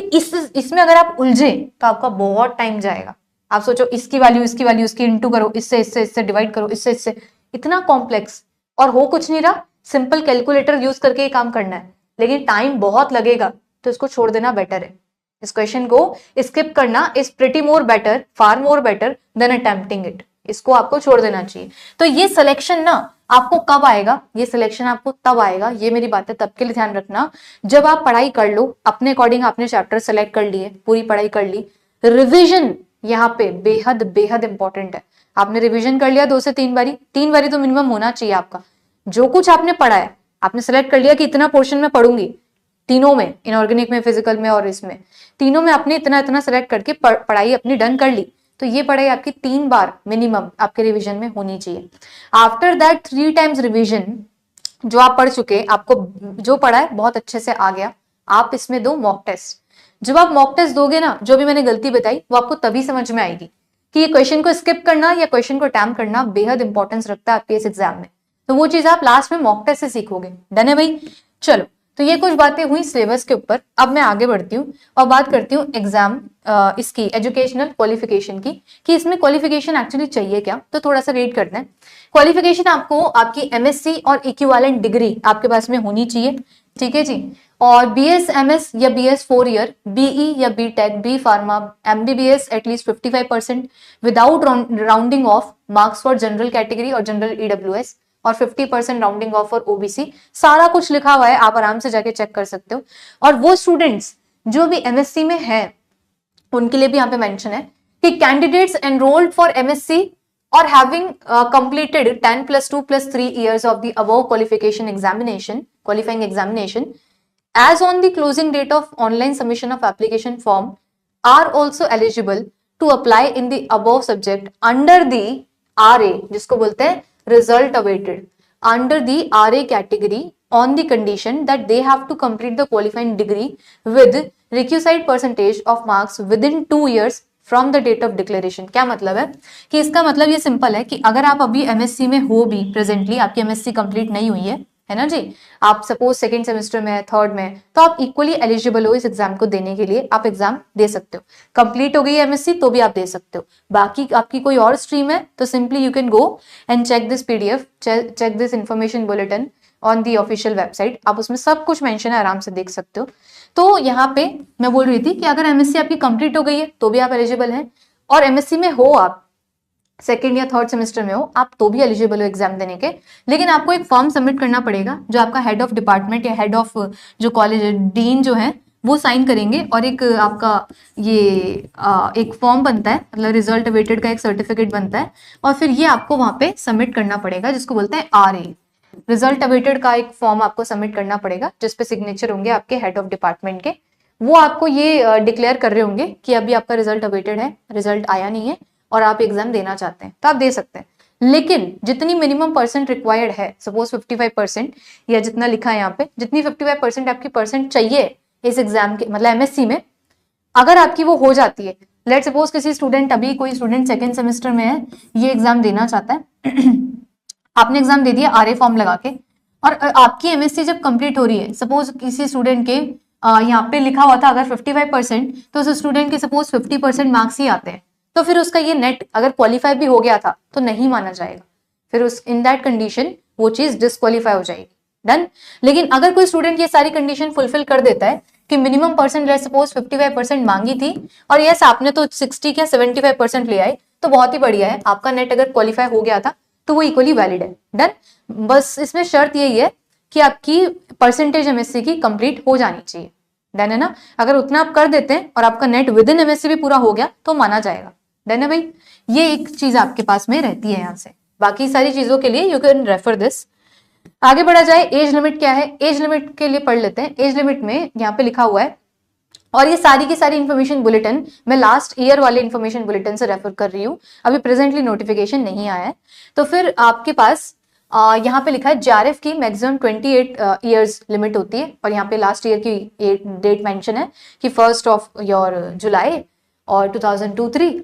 इसमें अगर आप उलझे तो आपका बहुत टाइम जाएगा। आप सोचो इसकी वैल्यू इसकी इंटू करो, इससे डिवाइड करो, इससे, इतना कॉम्प्लेक्स, और हो कुछ नहीं रहा, सिंपल कैलकुलेटर यूज करके ये काम करना है, लेकिन टाइम बहुत लगेगा, तो इसको छोड़ देना बेटर है। इस क्वेश्चन को स्किप करना is pretty more better, far more better than attempting it. इसको आपको छोड़ देना चाहिए। तो ये सिलेक्शन ना आपको कब आएगा, ये सिलेक्शन आपको तब आएगा, ये मेरी बात है, तब के लिए ध्यान रखना जब आप पढ़ाई कर लो अपने अकॉर्डिंग, आपने चैप्टर सेलेक्ट कर लिए, पूरी पढ़ाई कर ली, रिविजन यहाँ पे बेहद बेहद इंपॉर्टेंट है। आपने रिविजन कर लिया 2 से 3 बारी, 3 बारी तो मिनिमम होना चाहिए आपका। जो कुछ आपने पढ़ा है, आपने सेलेक्ट कर लिया कि इतना पोर्शन में पढ़ूंगी, तीनों में, इनऑर्गेनिक में, फिजिकल में और इसमें, तीनों में आपने इतना इतना सेलेक्ट करके पढ़ाई अपनी डन कर ली, तो ये पढ़ाई आपकी 3 बार मिनिमम आपके रिवीजन में होनी चाहिए। आफ्टर दैट 3 टाइम्स रिवीजन, जो आप पढ़ चुके, आपको जो पढ़ा है बहुत अच्छे से आ गया, आप इसमें दो मॉक टेस्ट। जब आप मॉक टेस्ट दोगे ना, जो भी मैंने गलती बताई वो आपको तभी समझ में आएगी कि ये क्वेश्चन को स्किप करना या क्वेश्चन को अटेम्प्ट करना बेहद इंपॉर्टेंस रखता है आपके इस एग्जाम में। तो वो चीज आप लास्ट में मॉक टेस्ट से सीखोगे। डन है भाई। चलो, तो ये कुछ बातें हुई सिलेबस के ऊपर। अब मैं आगे बढ़ती हूँ और बात करती हूँ एग्जाम इसकी एजुकेशनल क्वालिफिकेशन की, कि इसमें क्वालिफिकेशन एक्चुअली चाहिए क्या। तो थोड़ा सा रीड करते हैं। क्वालिफिकेशन आपको आपकी एमएससी और इक्विवेलेंट डिग्री आपके पास में होनी चाहिए, ठीक है जी। और बीएस एमएस या बीएस 4 ईयर, बीई या B Tech, B Pharma, MBBS at least 55% without rounding off marks for general category और जनरल ईडब्ल्यूएस, और 50% राउंडिंग ऑफ फॉर ओबीसी। सारा कुछ लिखा हुआ है, आप आराम से जाके चेक कर सकते हो। और वो स्टूडेंट्स जो भी एमएससी में है उनके लिए भी यहाँ पे मेंशन है कि candidates enrolled for MSc or having completed 10 plus 2 plus 3 years of the above qualifying examination as on the closing date of online submission of application form are also eligible to apply in the above subject under the RA, जिसको बोलते हैं result awaited, under the RA category on the condition that they have to complete the qualifying degree with requisite percentage of marks within 2 years from the date of declaration. क्या मतलब है कि इसका मतलब ये सिंपल है कि अगर आप अभी एमएससी में हो भी, प्रेजेंटली आपकी एमएससी कंप्लीट नहीं हुई है ना जी, आप सपोज सेकंड सेमेस्टर में है, थर्ड में, तो आप इक्वली एलिजिबल हो इस एग्जाम को देने के लिए। आप एग्जाम दे सकते हो। कंप्लीट हो गई है एमएससी तो भी आप दे सकते हो। बाकी आपकी कोई और स्ट्रीम है तो simply you can go and check this PDF, check this information bulletin on the official website. आप उसमें सब कुछ मेंशन है, आराम से देख सकते हो। तो यहाँ पे मैं बोल रही थी कि अगर एमएससी आपकी कंप्लीट हो गई है तो भी आप एलिजिबल हैं, और एमएससी में हो आप सेकेंड या थर्ड सेमेस्टर में हो आप तो भी एलिजिबल हो एग्जाम देने के। लेकिन आपको एक फॉर्म सबमिट करना पड़ेगा जो आपका हेड ऑफ डिपार्टमेंट या हेड ऑफ जो कॉलेज डीन जो है वो साइन करेंगे, और एक आपका ये एक फॉर्म बनता है, मतलब रिजल्ट अवेटेड का एक सर्टिफिकेट बनता है, और फिर ये आपको वहां पे सबमिट करना पड़ेगा, जिसको बोलते हैं RA, रिजल्ट अवेटेड का एक फॉर्म आपको सबमिट करना पड़ेगा जिसपे सिग्नेचर होंगे आपके हेड ऑफ डिपार्टमेंट के। वो आपको ये डिक्लेयर कर रहे होंगे कि अभी आपका रिजल्ट अवेटेड है, रिजल्ट आया नहीं है और आप एग्जाम देना चाहते हैं, तो आप दे सकते हैं। लेकिन जितनी मिनिमम परसेंट रिक्वायर्ड है, सपोज 55% या जितना लिखा है यहाँ पे, जितनी 55% आपकी परसेंट चाहिए इस एग्जाम के, मतलब एमएससी में, अगर आपकी वो हो जाती है, लेट सपोज किसी स्टूडेंट, अभी कोई स्टूडेंट सेकेंड सेमेस्टर में है, ये एग्जाम देना चाहता है आपने एग्जाम दे दिया RA फॉर्म लगा के, और आपकी एमएससी जब कंप्लीट हो रही है, सपोज किसी स्टूडेंट के यहाँ पे लिखा हुआ था अगर 55%, तो उस स्टूडेंट के सपोज 50% मार्क्स ही आते हैं, तो फिर उसका ये नेट अगर क्वालिफाई भी हो गया था तो नहीं माना जाएगा, फिर उस इन दैट कंडीशन वो चीज डिस्क्वालीफाई हो जाएगी। डन। लेकिन अगर कोई स्टूडेंट ये सारी कंडीशन फुलफिल कर देता है कि मिनिमम परसेंट लेट सपोज 55% मांगी थी और यस आपने तो 60 या 75% ले आए, तो बहुत ही बढ़िया है, आपका नेट अगर क्वालिफाई हो गया था तो वो इक्वली वैलिड है। डन। बस इसमें शर्त यही है कि आपकी परसेंटेज एमएससी की कंप्लीट हो जानी चाहिए। डन है ना। अगर उतना आप कर देते हैं और आपका नेट विद इन एमएससी भी पूरा हो गया तो माना जाएगा। डन है भाई। ये एक चीज आपके पास में रहती है यहाँ से, बाकी सारी चीजों के लिए यू कैन रेफर दिस। आगे बढ़ा जाए, एज लिमिट क्या है, एज लिमिट के लिए पढ़ लेते हैं। एज लिमिट में यहाँ पे लिखा हुआ है, और ये सारी की सारी इन्फॉर्मेशन बुलेटिन मैं लास्ट ईयर वाले इन्फॉर्मेशन बुलेटिन से रेफर कर रही हूँ, अभी प्रेजेंटली नोटिफिकेशन नहीं आया है। तो फिर आपके पास यहाँ पे लिखा है JRF की मैक्सिमम 28 ईयर्स लिमिट होती है, और यहाँ पे लास्ट ईयर की डेट मेंशन है कि 1 जुलाई और 2023।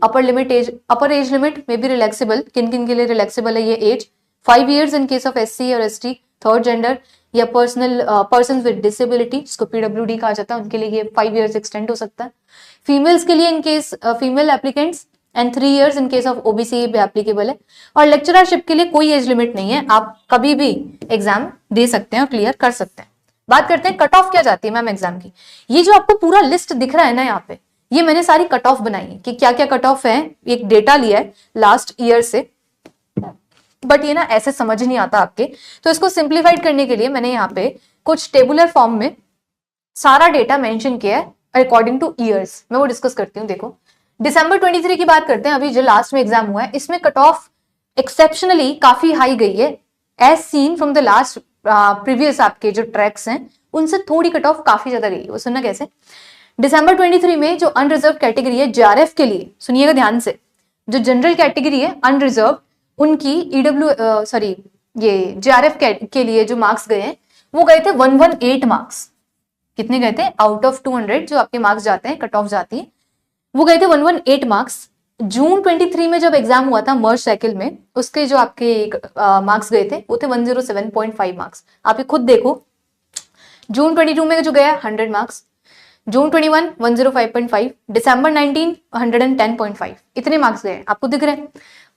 अपर एज लिमिट में भी रिलैक्सेबल, किन किन के लिए रिलैक्सेबल है ये age, 5 years in case of SC और ST, थर्ड जेंडर या पर्सन विद डिसेबिलिटी जिसको PWD कहा जाता है, उनके लिए ये 5 years एक्सटेंड हो सकता है। फीमेल्स के लिए in case female applicants and 3 years in case of OBC भी एप्लीकेबल है। और लेक्चररशिप के लिए कोई एज लिमिट नहीं है, आप कभी भी एग्जाम दे सकते हैं और क्लियर कर सकते हैं। बात करते हैं कट ऑफ क्या जाती है मैम एग्जाम की। ये जो आपको पूरा लिस्ट दिख रहा है ना यहाँ पे, ये मैंने सारी कट ऑफ बनाई है कि क्या क्या कट ऑफ है, एक डेटा लिया है लास्ट ईयर से, बट ये ना ऐसे समझ नहीं आता आपके, तो इसको सिंप्लीफाइड करने के लिए मैंने यहाँ पे कुछ टेबुलर फॉर्म में सारा डेटा मेंशन किया है अकॉर्डिंग टू ईयर्स। मैं वो डिस्कस करती हूँ। देखो दिसंबर 23 की बात करते हैं, अभी जो लास्ट में एग्जाम हुआ है, इसमें कट ऑफ एक्सेप्शनली काफी हाई गई है, as seen from the last previous आपके जो ट्रैक्स हैं उनसे थोड़ी कट ऑफ काफी ज्यादा गई है। वो सुनना कैसे, दिसंबर 23 में जो अनरिजर्व कैटेगरी है JRF के लिए, सुनिएगा ध्यान से, जो जनरल कैटेगरी है अनरिजर्व, उनकी ये JRF के लिए जो मार्क्स गए हैं वो गए थे 118 मार्क्स। कितने गए थे आउट ऑफ 200 जो आपके मार्क्स जाते हैं, कट ऑफ जाती है, वो गए थे 118 मार्क्स। जून 23 में जब एग्जाम हुआ था मर्ज साइकिल में, उसके जो आपके मार्क्स गए थे वो थे 107.5 मार्क्स। आप ये खुद देखो जून 22 में जो गया 100 मार्क्स, जून 21 105.5, दिसंबर 19 110.5, इतने मार्क्स गए, आपको दिख रहे हैं।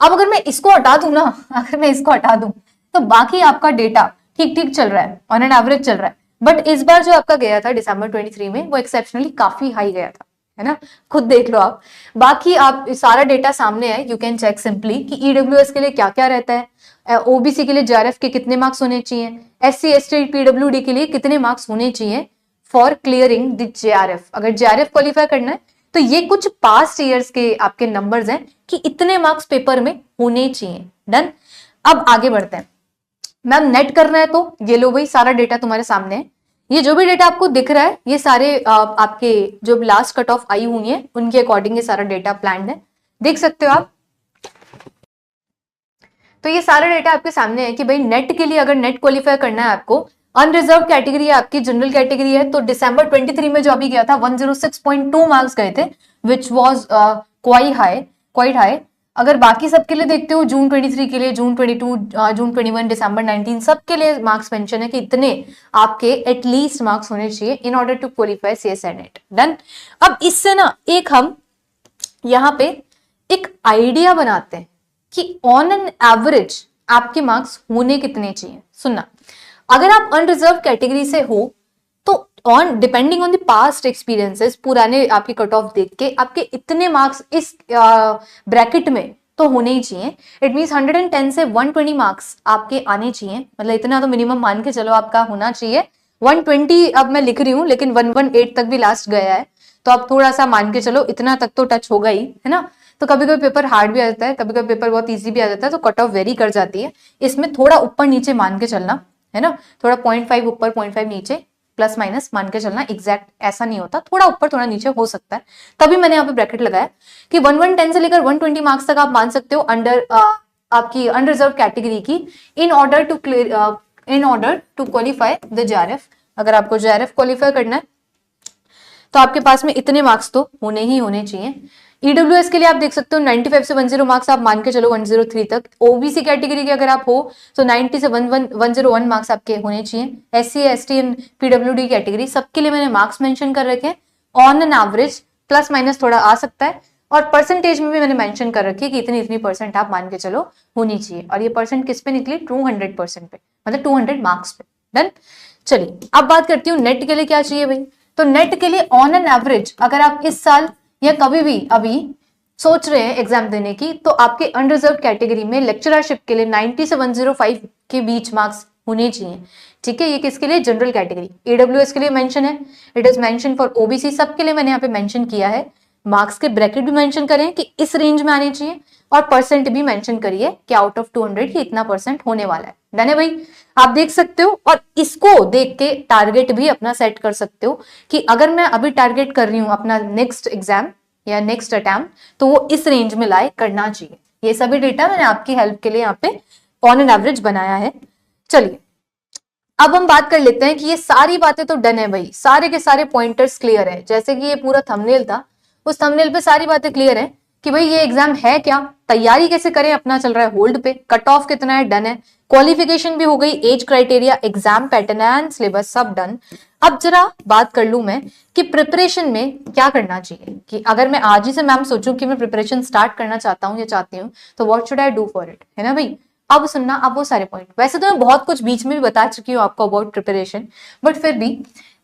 अब अगर मैं इसको हटा दूं ना, अगर मैं इसको हटा दूं तो बाकी आपका डेटा ठीक ठीक चल रहा है, ऑन एन एवरेज चल रहा है। बट इस बार जो आपका गया था दिसंबर 23 में वो एक्सेप्शनली काफी हाई गया था, है ना, खुद देख लो आप। बाकी आप सारा डेटा सामने है, यू कैन चेक सिंपली कि ईडब्ल्यूएस के लिए क्या क्या रहता है, ओबीसी के लिए जेआरएफ के कितने मार्क्स होने चाहिए, एससी एसटी पीडब्ल्यूडी के लिए कितने मार्क्स होने चाहिए फॉर क्लियरिंग द जेआरएफ। अगर जेआरएफ क्वालिफाई करना है तो ये कुछ पास्ट ईयर्स के आपके नंबर्स हैं कि इतने मार्क्स पेपर में होने चाहिए। डन। अब आगे बढ़ते हैं। मैम नेट करना है तो ये लो भाई, सारा डेटा तुम्हारे सामने है। ये जो भी डेटा आपको दिख रहा है ये सारे आपके जो लास्ट कट ऑफ आई हुई है उनके अकॉर्डिंग ये सारा डेटा प्लान है, देख सकते हो आप। तो ये सारा डेटा आपके सामने है कि भाई नेट के लिए अगर नेट क्वालिफाई करना है आपको, अनरिजर्व कैटेगरी है आपकी, जनरल कैटेगरी है, तो दिसंबर 23 में जो अभी गया था 106.2 मार्क्स गए थे, विच वॉज क्वाइट हाई। अगर बाकी सबके लिए देखते हो, जून 23 के लिए, जून 22, जून 21, दिसंबर 19, सबके लिए मार्क्स मेंशन है कि इतने आपके एटलीस्ट मार्क्स होने चाहिए in order to qualify CSI NET. Done. अब इससे ना एक हम यहाँ पे एक आइडिया बनाते हैं कि ऑन एन एवरेज आपके मार्क्स होने कितने चाहिए। सुनना, अगर आप अनरिजर्व कैटेगरी से हो तो on depending on the past experiences, पुराने आपके कट ऑफ देख के आपके इतने मार्क्स इस ब्रैकेट में तो होने ही चाहिए। इट मीन्स 110 से 120 मार्क्स आपके आने चाहिए, मतलब इतना तो मिनिमम मान के चलो आपका होना चाहिए। 120 अब मैं लिख रही हूँ लेकिन 118 तक भी लास्ट गया है, तो आप थोड़ा सा मान के चलो इतना तक तो टच होगा ही, है ना। तो कभी कभी पेपर हार्ड भी आ जाता है, कभी कभी पेपर बहुत इजी भी आ जाता है, तो कट ऑफ वेरी कर जाती है। इसमें थोड़ा ऊपर नीचे मान के चलना, है ना, थोड़ा 0.5 ऊपर 0.5 नीचे, प्लस माइनस मान के चलना, एग्जैक्ट ऐसा नहीं होता, थोड़ा ऊपर थोड़ा नीचे हो सकता है। तभी मैंने यहाँ पे ब्रैकेट लगाया कि 110 से लेकर 120 मार्क्स तक आप मान सकते हो अंडर आपकी अनरिजर्व कैटेगरी की, in order to qualify the JRF. अगर आपको जेआरएफ क्वालिफाई करना है तो आपके पास में इतने मार्क्स तो होने ही होने चाहिए। ईडब्ल्यूएस के लिए आप देख सकते हो 95 से 10 मार्क्स आप मान के चलो 103 तक। ओबीसी कैटेगरी के अगर आप हो तो 90 से 101 मार्क्स आपके होने चाहिए। SC ST and PWD category सबके लिए मैंने मार्क्स मेंशन कर रखे हैं। On an average plus minus थोड़ा आ सकता है, और परसेंटेज में भी मैंने मेंशन कर रखी है कि इतनी इतनी परसेंट आप मान के चलो होनी चाहिए। और ये परसेंट किस पे निकली? 200% पे, मतलब 200 मार्क्स पे। डन। चलिए अब बात करती हूँ नेट के लिए क्या चाहिए भाई। तो नेट के लिए ऑन एन एवरेज अगर आप इस साल या कभी भी अभी सोच रहे हैं एग्जाम देने की, तो आपके अनरिजर्व कैटेगरी में लेक्चरशिप के लिए 90 से 105 के बीच मार्क्स होने चाहिए। ठीक है, ये किसके लिए? General category. ईडब्ल्यूएस के लिए मेंशन है, it is mention for OBC, सबके लिए मैंने यहाँ पे मेंशन किया है। मार्क्स के ब्रैकेट भी मेंशन करें कि इस रेंज में आने चाहिए, और परसेंट भी मेंशन करिए कि आउट ऑफ 200 ही इतना परसेंट होने वाला है। डन है भाई, आप देख सकते हो। और इसको देख के टारगेट भी अपना सेट कर सकते हो कि अगर मैं अभी टारगेट कर रही हूं अपना नेक्स्ट एग्जाम या नेक्स्ट अटेम्प्ट, तो वो इस रेंज में लाए करना चाहिए। ये सभी डेटा मैंने आपकी हेल्प के लिए यहाँ पे ऑन एन एवरेज बनाया है। चलिए अब हम बात कर लेते हैं कि ये सारी बातें तो डन है भाई, सारे के सारे पॉइंटर्स क्लियर है। जैसे कि ये पूरा थंबनेल था, उस थंबनेल पे सारी बातें क्लियर है कि भाई ये एग्जाम है क्या, तैयारी कैसे करें, अपना चल रहा है होल्ड पे, कट ऑफ कितना है, डन है, क्वालिफिकेशन भी हो गई, age criteria, exam pattern and syllabus सब डन। अब जरा बात कर लूं मैं कि प्रिपरेशन में क्या करना चाहिए। कि अगर मैं आज ही से मैम सोचूं कि मैं प्रिपरेशन स्टार्ट करना चाहता हूं या चाहती हूँ, तो what should I do for it, है ना भाई। अब सुनना, अब वो सारे पॉइंट, वैसे तो मैं बहुत कुछ बीच में भी बता चुकी हूँ आपको अबाउट प्रिपरेशन, बट फिर भी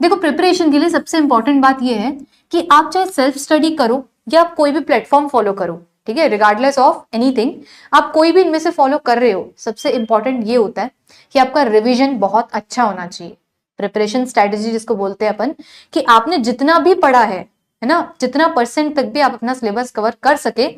देखो प्रिपरेशन के लिए सबसे इंपॉर्टेंट बात ये है कि आप चाहे सेल्फ स्टडी करो या आप कोई भी प्लेटफॉर्म फॉलो करो, ठीक है, रिगार्डलेस ऑफ एनीथिंग, आप कोई भी इनमें से फॉलो कर रहे हो, सबसे इंपॉर्टेंट ये होता है कि आपका रिविजन बहुत अच्छा होना चाहिए। प्रिपरेशन स्ट्रेटेजी जिसको बोलते हैं अपन, कि आपने जितना भी पढ़ा है ना, जितना परसेंट तक भी आप अपना सिलेबस कवर कर सके,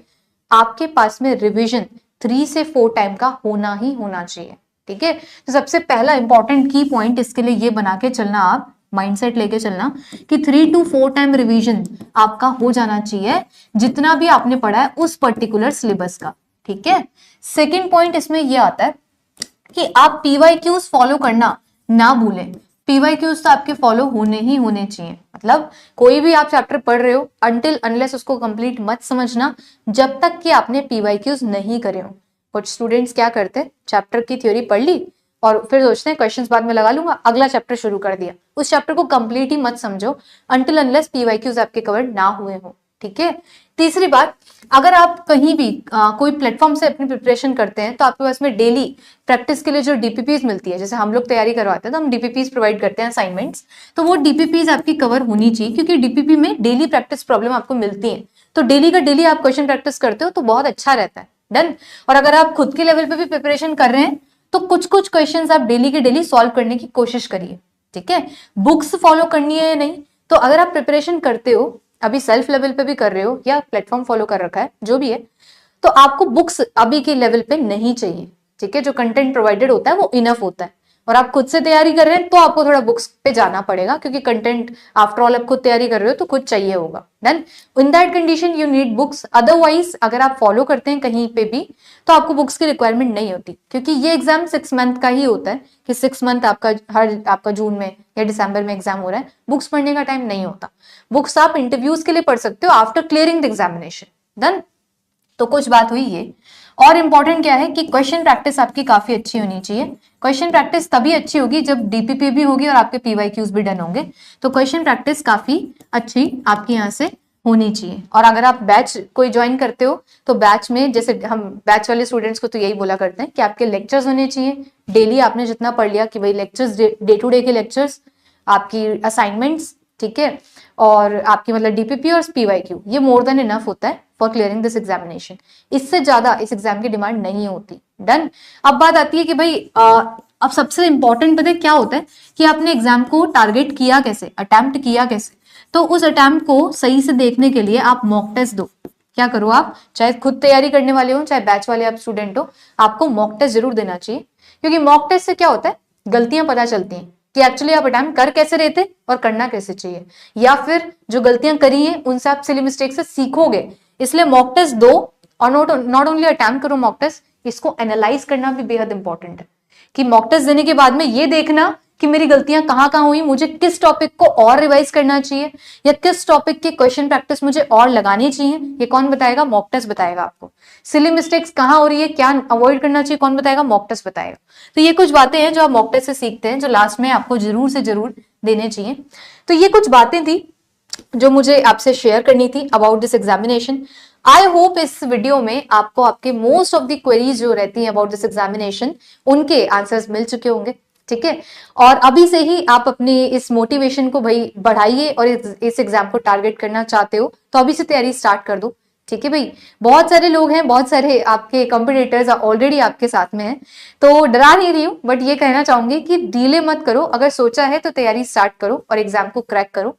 आपके पास में रिविजन 3 से 4 टाइम का होना ही होना चाहिए। ठीक है, तो सबसे पहला इंपॉर्टेंट की पॉइंट इसके लिए ये बना के चलना, आप माइंडसेट लेके चलना कि 3 to 4 टाइम रिवीजन आपका हो जाना चाहिए, जितना भी आपने पढ़ा है उस पर्टिकुलर सिलेबस का। ठीक है, सेकेंड पॉइंट इसमें यह आता है कि आप पीवाईक्यूज फॉलो करना ना भूलें। पीवाईक्यूज तो आपके फॉलो होने ही होने चाहिए, मतलब कोई भी आप चैप्टर पढ़ रहे हो, अनटिल अनलेस उसको कंप्लीट मत समझना जब तक कि आपने पीवाईक्यूज नहीं करे हो। कुछ स्टूडेंट्स क्या करते हैं, चैप्टर की थ्योरी पढ़ ली और फिर सोचते हैं क्वेश्चंस बाद में लगा लूंगा, अगला चैप्टर शुरू कर दिया। उस चैप्टर को कंप्लीट ही मत समझो अनटिल अनलेस पीवाईक्यूज आपके कवर ना हुए हो, ठीक है। तीसरी बात, अगर आप कहीं भी कोई प्लेटफॉर्म से अपनी प्रिपरेशन करते हैं तो आपके पास में डेली प्रैक्टिस के लिए जो डीपीपीज मिलती है, जैसे हम लोग तैयारी करवाते हैं तो हम डीपीपीज प्रोवाइड करते हैं असाइनमेंट्स, तो वो डीपीपीज आपकी कवर होनी चाहिए, क्योंकि डीपीपी में डेली प्रैक्टिस प्रॉब्लम आपको मिलती है। तो डेली का डेली आप क्वेश्चन प्रैक्टिस करते हो तो बहुत अच्छा रहता है। डन। और अगर आप खुद के लेवल पे भी प्रिपरेशन कर रहे हैं तो कुछ कुछ क्वेश्चंस आप डेली के डेली सॉल्व करने की कोशिश करिए, ठीक है। बुक्स फॉलो करनी है या नहीं, तो अगर आप प्रिपरेशन करते हो, अभी सेल्फ लेवल पे भी कर रहे हो या प्लेटफॉर्म फॉलो कर रखा है, जो भी है, तो आपको बुक्स अभी के लेवल पे नहीं चाहिए, ठीक है। जो कंटेंट प्रोवाइडेड होता है वो इनफ होता है, और आप खुद से तैयारी कर रहे हैं तो आपको थोड़ा बुक्स पे जाना पड़ेगा, क्योंकि कंटेंट आफ्टर ऑल आप खुद तैयारी कर रहे हो तो खुद चाहिए होगा। Then in that condition you need books. Otherwise अगर आप फॉलो करते हैं कहीं पे भी तो आपको बुक्स की रिक्वायरमेंट नहीं होती, क्योंकि ये एग्जाम 6 मंथ का ही होता है कि 6 मंथ आपका जून में या दिसंबर में एग्जाम हो रहा है, बुक्स पढ़ने का टाइम नहीं होता। बुक्स आप इंटरव्यूज के लिए पढ़ सकते हो after clearing the examination. Done. तो कुछ बात हुई ये। और इंपॉर्टेंट क्या है कि क्वेश्चन प्रैक्टिस आपकी काफी अच्छी होनी चाहिए। क्वेश्चन प्रैक्टिस तभी अच्छी होगी जब डीपीपी भी होगी और आपके पीवाईक्यूज भी डन होंगे, तो क्वेश्चन प्रैक्टिस काफी अच्छी आपकी यहाँ से होनी चाहिए। और अगर आप बैच कोई ज्वाइन करते हो तो बैच में, जैसे हम बैच वाले स्टूडेंट्स को तो यही बोला करते हैं कि आपके लेक्चर्स होने चाहिए डेली, आपने जितना पढ़ लिया कि भाई लेक्चर्स, डे टू डे के लेक्चर्स, आपकी असाइनमेंट्स, ठीक है, और आपकी मतलब डीपीपी और पीवाईक्यू, ये मोर देन इनफ होता है फॉर क्लियरिंग दिस एग्जामिनेशन। इससे ज्यादा इस एग्जाम की डिमांड नहीं होती। डन। अब बात आती है कि भाई अब सबसे इंपॉर्टेंट पता है क्या होता है कि आपने एग्जाम को टारगेट किया कैसे, अटेम्प्ट किया कैसे। तो उस अटेम्प्ट को सही से देखने के लिए आप मॉक टेस्ट दो। क्या करो आप, चाहे खुद तैयारी करने वाले हो चाहे बैच वाले आप स्टूडेंट हो, आपको मॉक टेस्ट जरूर देना चाहिए, क्योंकि मॉक टेस्ट से क्या होता है, गलतियां पता चलती हैं कि एक्चुअली आप अटेम्प्ट कर कैसे रहे थे और करना कैसे चाहिए, या फिर जो गलतियां करी हैं उनसे आप सिली मिस्टेक से सीखोगे। इसलिए मॉक टेस्ट दो, और नॉट ओनली अटेम्प्ट करो मॉक टेस्ट, इसको एनालाइज करना भी बेहद इंपॉर्टेंट है, कि मॉक टेस्ट देने के बाद में ये देखना कि मेरी गलतियां कहां कहां हुई, मुझे किस टॉपिक को और रिवाइज करना चाहिए, या किस टॉपिक के क्वेश्चन प्रैक्टिस मुझे और लगानी चाहिए, ये कौन बताएगा, मॉक टेस्ट बताएगा आपको। सिली मिस्टेक्स कहां हो रही है, क्या अवॉइड करना चाहिए, कौन बताएगा, मॉक टेस्ट बताएगा। तो ये कुछ बातें हैं जो आप मॉक टेस्ट से सीखते हैं, जो लास्ट में आपको जरूर से जरूर देने चाहिए। तो ये कुछ बातें थी जो मुझे आपसे शेयर करनी थी about this examination. I hope इस वीडियो में आपको आपके मोस्ट ऑफ द क्वेरीज जो रहती हैं अबाउट दिस एग्जामिनेशन, उनके आंसर्स मिल चुके होंगे, ठीक है। और अभी से ही आप अपने इस मोटिवेशन को भाई बढ़ाइए, और इस एग्जाम को टारगेट करना चाहते हो तो अभी से तैयारी स्टार्ट कर दो, ठीक है भाई। बहुत सारे लोग हैं, बहुत सारे आपके कॉम्पिटिटर्स ऑलरेडी आपके साथ में हैं, तो डरा नहीं रही हूँ, बट ये कहना चाहूंगी कि डीले मत करो, अगर सोचा है तो तैयारी स्टार्ट करो और एग्जाम को क्रैक करो,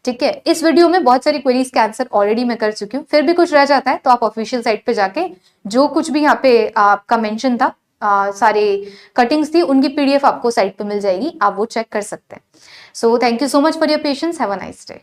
ठीक है। इस वीडियो में बहुत सारी क्वेरीज के आंसर ऑलरेडी मैं कर चुकी हूँ, फिर भी कुछ रह जाता है तो आप ऑफिशियल साइट पे जाके जो कुछ भी यहाँ पे आपका मेंशन था, सारे कटिंग्स थी, उनकी पीडीएफ आपको साइट पे मिल जाएगी, आप वो चेक कर सकते हैं। So thank you so much for your patience, have a nice day.